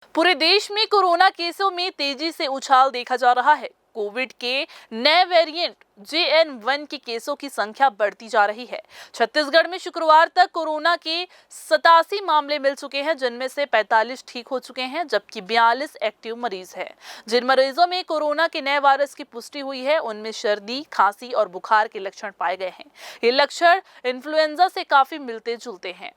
पूरे देश में कोरोना केसों में तेजी से उछाल देखा जा रहा है। कोविड के नए वेरिएंट JN1 के केसों की संख्या बढ़ती जा रही है। छत्तीसगढ़ में शुक्रवार तक कोरोना के 87 मामले मिल चुके हैं, जिनमें से 45 ठीक हो चुके हैं, जबकि 42 एक्टिव मरीज हैं। जिन मरीजों में कोरोना के नए वायरस की पुष्टि हुई है, उनमें सर्दी, खांसी और बुखार के लक्षण पाए गए हैं। ये लक्षण इन्फ्लुएंजा से काफी मिलते जुलते हैं।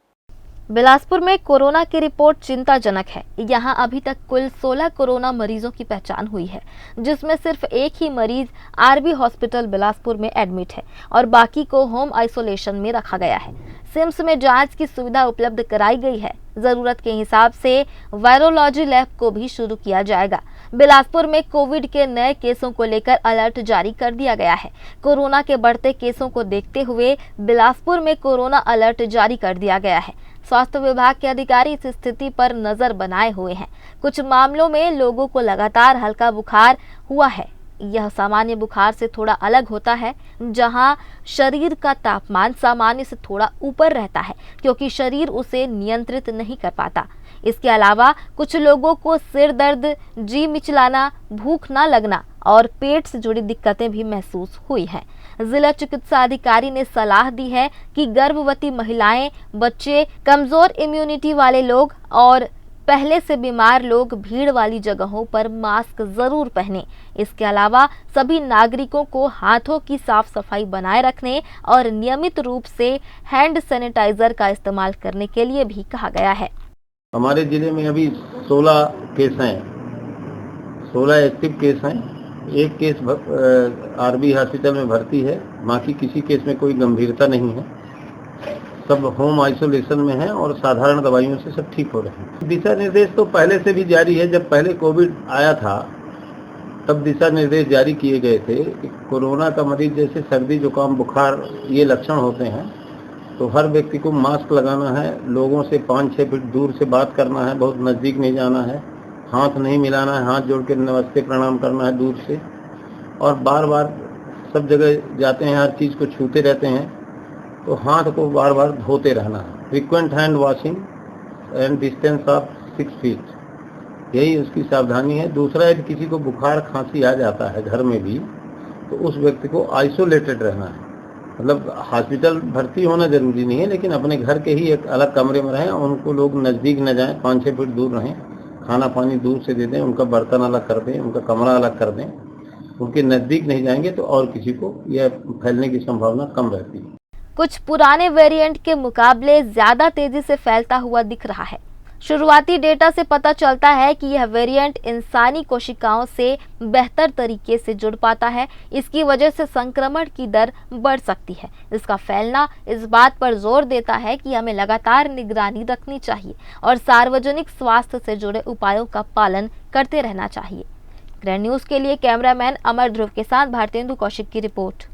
बिलासपुर में कोरोना की रिपोर्ट चिंताजनक है। यहां अभी तक कुल 16 कोरोना मरीजों की पहचान हुई है, जिसमें सिर्फ एक ही मरीज RB हॉस्पिटल बिलासपुर में एडमिट है और बाकी को होम आइसोलेशन में रखा गया है। सिम्स में जांच की सुविधा उपलब्ध कराई गई है। जरूरत के हिसाब से वायरोलॉजी लैब को भी शुरू किया जाएगा। बिलासपुर में कोविड के नए केसों को लेकर अलर्ट जारी कर दिया गया है। कोरोना के बढ़ते केसों को देखते हुए बिलासपुर में कोरोना अलर्ट जारी कर दिया गया है। स्वास्थ्य विभाग के अधिकारी इस स्थिति पर नजर बनाए हुए हैं। कुछ मामलों में लोगों को लगातार हल्का बुखार हुआ है। यह सामान्य बुखार से थोड़ा अलग होता है, जहां शरीर का तापमान सामान्य से थोड़ा ऊपर रहता है, क्योंकि शरीर उसे नियंत्रित नहीं कर पाता। इसके अलावा कुछ लोगों को सिर दर्द, जी मिचलाना, भूख न लगना और पेट से जुड़ी दिक्कतें भी महसूस हुई हैं। जिला चिकित्सा अधिकारी ने सलाह दी है कि गर्भवती महिलाएं, बच्चे, कमजोर इम्यूनिटी वाले लोग और पहले से बीमार लोग भीड़ वाली जगहों पर मास्क जरूर पहनें। इसके अलावा सभी नागरिकों को हाथों की साफ सफाई बनाए रखने और नियमित रूप से हैंड सैनिटाइजर का इस्तेमाल करने के लिए भी कहा गया है। हमारे जिले में अभी 16 केस हैं, 16 एक्टिव केस हैं। एक केस RB हॉस्पिटल में भर्ती है, बाकी किसी केस में कोई गंभीरता नहीं है। सब होम आइसोलेशन में हैं और साधारण दवाइयों से सब ठीक हो रहे हैं। दिशा निर्देश तो पहले से भी जारी है। जब पहले कोविड आया था तब दिशा निर्देश जारी किए गए थे कि कोरोना का मरीज जैसे सर्दी, जुकाम, बुखार ये लक्षण होते हैं तो हर व्यक्ति को मास्क लगाना है, लोगों से 5-6 फीट दूर से बात करना है, बहुत नज़दीक नहीं जाना है, हाथ नहीं मिलाना है, हाथ जोड़ के नमस्ते प्रणाम करना है दूर से, और बार बार सब जगह जाते हैं, हर चीज़ को छूते रहते हैं तो हाथ को बार बार धोते रहना है। Frequent hand washing and distance of 6 feet, यही उसकी सावधानी है। दूसरा है कि किसी को बुखार खांसी आ जाता है घर में भी तो उस व्यक्ति को आइसोलेटेड रहना है। मतलब हॉस्पिटल भर्ती होना जरूरी नहीं है, लेकिन अपने घर के ही एक अलग कमरे में रहें। उनको लोग नज़दीक न जाएं, 5-6 फीट दूर रहें, खाना पानी दूर से दे दें, उनका बर्तन अलग कर दें, उनका कमरा अलग कर दें। उनके नज़दीक नहीं जाएंगे तो और किसी को यह फैलने की संभावना कम रहती है। कुछ पुराने वेरिएंट के मुकाबले ज्यादा तेजी से फैलता हुआ दिख रहा है। शुरुआती डेटा से पता चलता है कि यह वेरिएंट इंसानी कोशिकाओं से बेहतर तरीके से जुड़ पाता है। इसकी वजह से संक्रमण की दर बढ़ सकती है। इसका फैलना इस बात पर जोर देता है कि हमें लगातार निगरानी रखनी चाहिए और सार्वजनिक स्वास्थ्य से जुड़े उपायों का पालन करते रहना चाहिए। ग्रैंड न्यूज के लिए कैमरामैन अमर ध्रुव के साथ भारतेंदु कौशिक की रिपोर्ट।